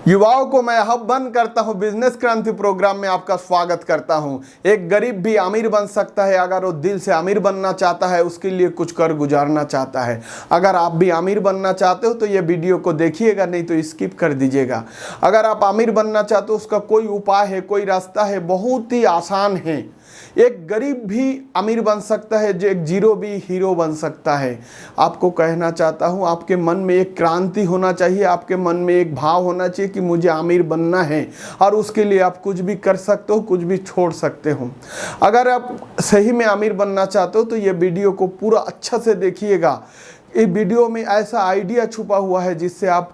युवाओं को मैं आह्वान करता हूं, बिजनेस क्रांति प्रोग्राम में आपका स्वागत करता हूं। एक गरीब भी अमीर बन सकता है अगर वो दिल से अमीर बनना चाहता है, उसके लिए कुछ कर गुजारना चाहता है। अगर आप भी अमीर बनना चाहते हो तो ये वीडियो को देखिएगा, नहीं तो स्किप कर दीजिएगा। अगर आप अमीर बनना चाहते हो उसका कोई उपाय है, कोई रास्ता है, बहुत ही आसान है। एक गरीब भी अमीर बन सकता है, जो एक जीरो भी हीरो बन सकता है। आपको कहना चाहता हूँ, आपके मन में एक क्रांति होना चाहिए, आपके मन में एक भाव होना चाहिए कि मुझे अमीर बनना है, और उसके लिए आप कुछ भी कर सकते हो, कुछ भी छोड़ सकते हो। अगर आप सही में अमीर बनना चाहते हो तो ये वीडियो को पूरा अच्छा से देखिएगा। इस वीडियो में ऐसा आइडिया छुपा हुआ है जिससे आप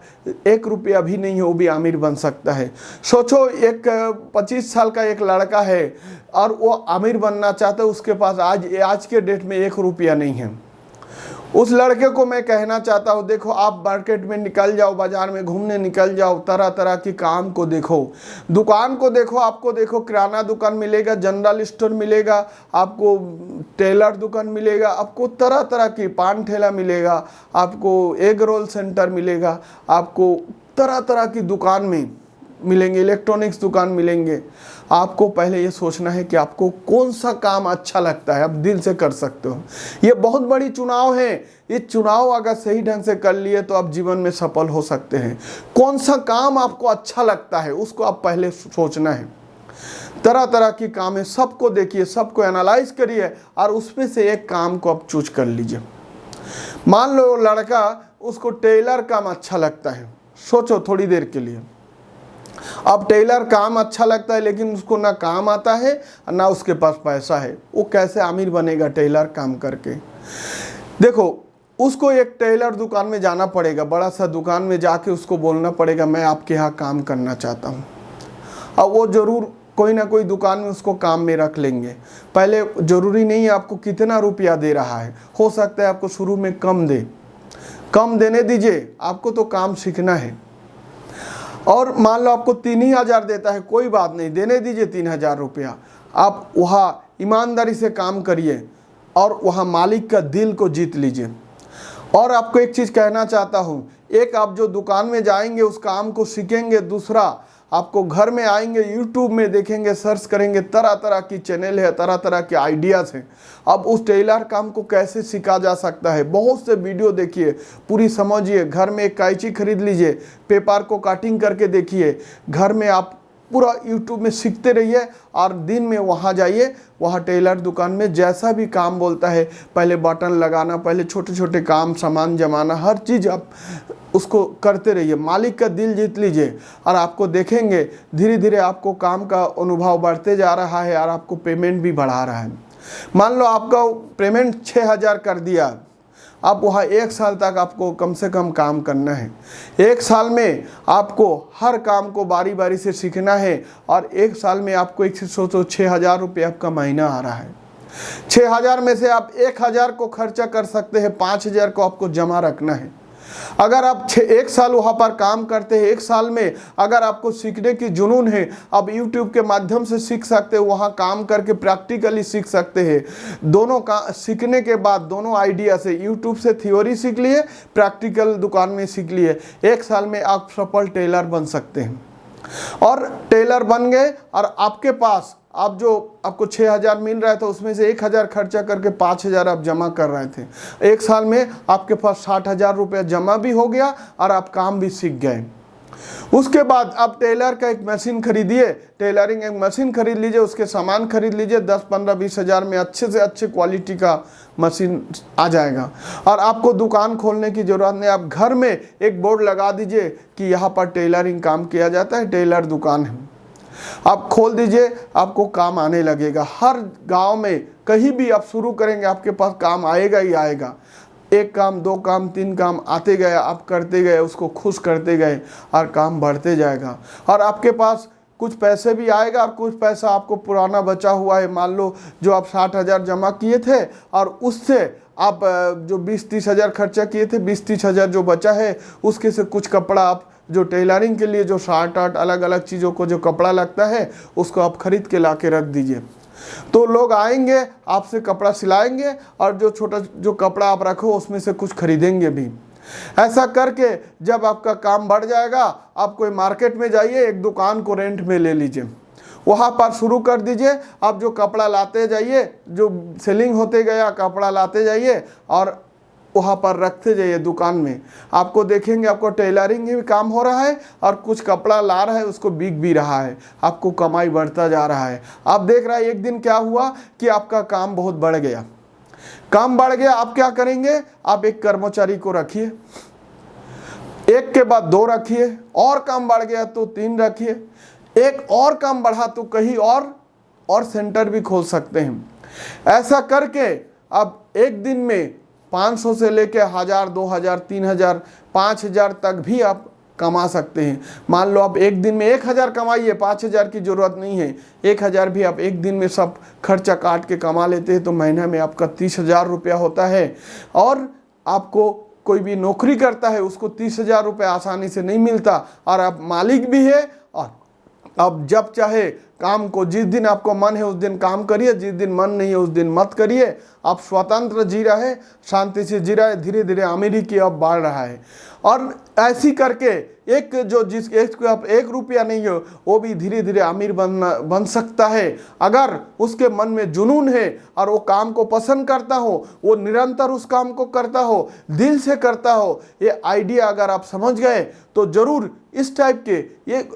1 रुपया भी नहीं हो भी अमीर बन सकता है। सोचो, एक 25 साल का एक लड़का है और वो अमीर बनना चाहता है, उसके पास आज के डेट में 1 रुपया नहीं है। उस लड़के को मैं कहना चाहता हूँ, देखो आप मार्केट में निकल जाओ, बाजार में घूमने निकल जाओ, तरह तरह की काम को देखो, दुकान को देखो। आपको देखो किराना दुकान मिलेगा, जनरल स्टोर मिलेगा, आपको टेलर दुकान मिलेगा, आपको तरह तरह की पान ठेला मिलेगा, आपको एग रोल सेंटर मिलेगा, आपको तरह तरह की दुकान में मिलेंगे, इलेक्ट्रॉनिक्स दुकान मिलेंगे। आपको पहले ये सोचना है कि आपको कौन सा काम अच्छा लगता है, आप दिल से कर सकते हो। ये बहुत बड़ी चुनाव है। ये चुनाव अगर सही ढंग से कर लिए तो आप जीवन में सफल हो सकते हैं। कौन सा काम आपको अच्छा लगता है उसको आप पहले सोचना है। तरह तरह की काम है, सबको देखिए, सबको एनालाइज करिए और उसमें से एक काम को आप चूज कर लीजिए। मान लो लड़का, उसको टेलर काम अच्छा लगता है। सोचो थोड़ी देर के लिए, अब टेलर काम अच्छा लगता है लेकिन उसको ना काम आता है ना उसके पास पैसा है। वो कैसे अमीर बनेगा टेलर काम करके? देखो, उसको एक टेलर दुकान में जाना पड़ेगा, बड़ा सा दुकान में जाके उसको बोलना पड़ेगा मैं आपके यहाँ काम करना चाहता हूँ। अब वो जरूर कोई ना कोई दुकान में उसको काम में रख लेंगे। पहले जरूरी नहीं है आपको कितना रुपया दे रहा है, हो सकता है आपको शुरू में कम देने दीजिए, आपको तो काम सीखना है। और मान लो आपको 3,000 देता है, कोई बात नहीं, देने दीजिए 3,000 रुपया। आप वहाँ ईमानदारी से काम करिए और वहाँ मालिक का दिल को जीत लीजिए। और आपको एक चीज़ कहना चाहता हूँ, एक आप जो दुकान में जाएंगे उस काम को सीखेंगे, दूसरा आपको घर में आएंगे, यूट्यूब में देखेंगे, सर्च करेंगे, तरह तरह की चैनल है, तरह तरह के आइडियाज़ हैं। अब उस टेलर काम को कैसे सीखा जा सकता है, बहुत से वीडियो देखिए, पूरी समझिए। घर में एक कैंची खरीद लीजिए, पेपर को काटिंग करके देखिए। घर में आप पूरा यूट्यूब में सीखते रहिए और दिन में वहाँ जाइए, वहाँ टेलर दुकान में जैसा भी काम बोलता है, पहले बटन लगाना, पहले छोटे छोटे काम, सामान जमाना, हर चीज़ आप उसको करते रहिए। मालिक का दिल जीत लीजिए और आपको देखेंगे धीरे धीरे आपको काम का अनुभव बढ़ते जा रहा है और आपको पेमेंट भी बढ़ा रहा है। मान लो आपका पेमेंट 6,000 कर दिया, अब वहाँ 1 साल तक आपको कम से कम काम करना है। 1 साल में आपको हर काम को बारी बारी से सीखना है और 1 साल में आपको 6,000 रुपये आपका महीना आ रहा है। 6,000 में से आप 1,000 को खर्चा कर सकते हैं, 5,000 को आपको जमा रखना है। अगर आप 1 साल वहाँ पर काम करते हैं, 1 साल में अगर आपको सीखने की जुनून है, आप YouTube के माध्यम से सीख सकते हैं, वहाँ काम करके प्रैक्टिकली सीख सकते हैं। दोनों का सीखने के बाद दोनों आइडिया से, YouTube से थ्योरी सीख लिए, प्रैक्टिकल दुकान में सीख लिए, 1 साल में आप सफल टेलर बन सकते हैं। और टेलर बन गए और आपके पास आप जो आपको 6,000 मिल रहा था उसमें से 1,000 खर्चा करके 5,000 आप जमा कर रहे थे। 1 साल में आपके पास 60,000 रुपया जमा भी हो गया और आप काम भी सीख गए। उसके बाद आप टेलर का एक मशीन खरीदिए, टेलरिंग एक मशीन खरीद लीजिए, उसके सामान खरीद लीजिए। 10, 15, 20 हज़ार में अच्छे से अच्छे क्वालिटी का मशीन आ जाएगा और आपको दुकान खोलने की ज़रूरत नहीं। आप घर में एक बोर्ड लगा दीजिए कि यहाँ पर टेलरिंग काम किया जाता है, टेलर दुकान है। आप खोल दीजिए, आपको काम आने लगेगा। हर गांव में कहीं भी आप शुरू करेंगे आपके पास काम आएगा ही आएगा। 1 काम, 2 काम, 3 काम आते गए, आप करते गए, उसको खुश करते गए और काम बढ़ते जाएगा। और आपके पास कुछ पैसे भी आएगा और कुछ पैसा आपको पुराना बचा हुआ है। मान लो जो आप 60,000 जमा किए थे और उससे आप जो 20-30 हज़ार खर्चा किए थे, 20-30 हज़ार जो बचा है उसके से कुछ कपड़ा आप जो टेलरिंग के लिए जो 60-60 अलग अलग चीज़ों को जो कपड़ा लगता है उसको आप खरीद के ला के रख दीजिए। तो लोग आएंगे, आपसे कपड़ा सिलाएंगे और जो छोटा जो कपड़ा आप रखो उसमें से कुछ खरीदेंगे भी। ऐसा करके जब आपका काम बढ़ जाएगा, आप कोई मार्केट में जाइए, एक दुकान को रेंट में ले लीजिए, वहाँ पर शुरू कर दीजिए। आप जो कपड़ा लाते जाइए, जो सेलिंग होते गया कपड़ा लाते जाइए और वहाँ पर रखते जाइए दुकान में। आपको देखेंगे आपको टेलरिंग भी काम हो रहा है और कुछ कपड़ा ला रहा है, उसको बिक भी रहा है, आपको कमाई बढ़ता जा रहा है। आप देख रहे हैं एक दिन क्या हुआ कि आपका काम बहुत बढ़ गया। काम बढ़ गया, आप क्या करेंगे, आप एक कर्मचारी को रखिए, एक के बाद 2 रखिए, और काम बढ़ गया तो 3 रखिए, एक और काम बढ़ा तो कहीं और सेंटर भी खोल सकते हैं। ऐसा करके अब एक दिन में 500 से लेके 1000, 2000, 3000, 5000 तक भी आप कमा सकते हैं। मान लो आप एक दिन में 1000 कमाइए, 5000 की ज़रूरत नहीं है, 1000 भी आप एक दिन में सब खर्चा काट के कमा लेते हैं तो महीना में आपका 30,000 रुपया होता है। और आपको कोई भी नौकरी करता है उसको 30,000 रुपये आसानी से नहीं मिलता, और आप मालिक भी है। और अब जब चाहे काम को, जिस दिन आपको मन है उस दिन काम करिए, जिस दिन मन नहीं है उस दिन मत करिए। आप स्वतंत्र जी रहे, शांति से जी रहे, धीरे धीरे अमीरी की अब बढ़ रहा है। और ऐसी करके एक जो जिस एक आप 1 रुपया नहीं हो वो भी धीरे धीरे अमीर बन सकता है, अगर उसके मन में जुनून है और वो काम को पसंद करता हो, वो निरंतर उस काम को करता हो, दिल से करता हो। ये आइडिया अगर आप समझ गए तो जरूर इस टाइप के, ये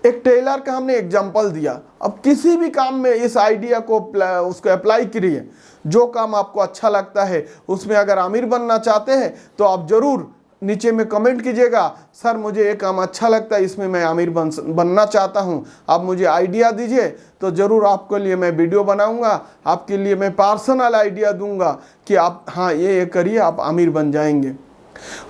एक टेलर का हमने एग्जाम्पल दिया, अब किसी भी काम में इस आइडिया को उसको अप्लाई करिए। जो काम आपको अच्छा लगता है उसमें अगर अमीर बनना चाहते हैं तो आप जरूर नीचे में कमेंट कीजिएगा, सर मुझे ये काम अच्छा लगता है, इसमें मैं अमीर बनना चाहता हूँ, आप मुझे आइडिया दीजिए। तो ज़रूर आपके लिए मैं वीडियो बनाऊँगा, आपके लिए मैं पर्सनल आइडिया दूंगा कि आप हाँ ये करिए, आप अमीर बन जाएंगे।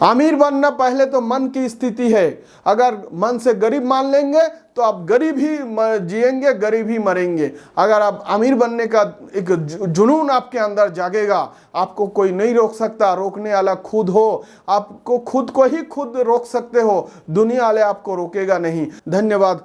अमीर बनना पहले तो मन की स्थिति है। अगर मन से गरीब मान लेंगे तो आप गरीब ही जिएंगे, गरीब ही मरेंगे। अगर आप अमीर बनने का एक जुनून आपके अंदर जागेगा, आपको कोई नहीं रोक सकता, रोकने वाला खुद हो। आपको खुद को ही खुद रोक सकते हो, दुनिया वाले आपको रोकेगा नहीं। धन्यवाद।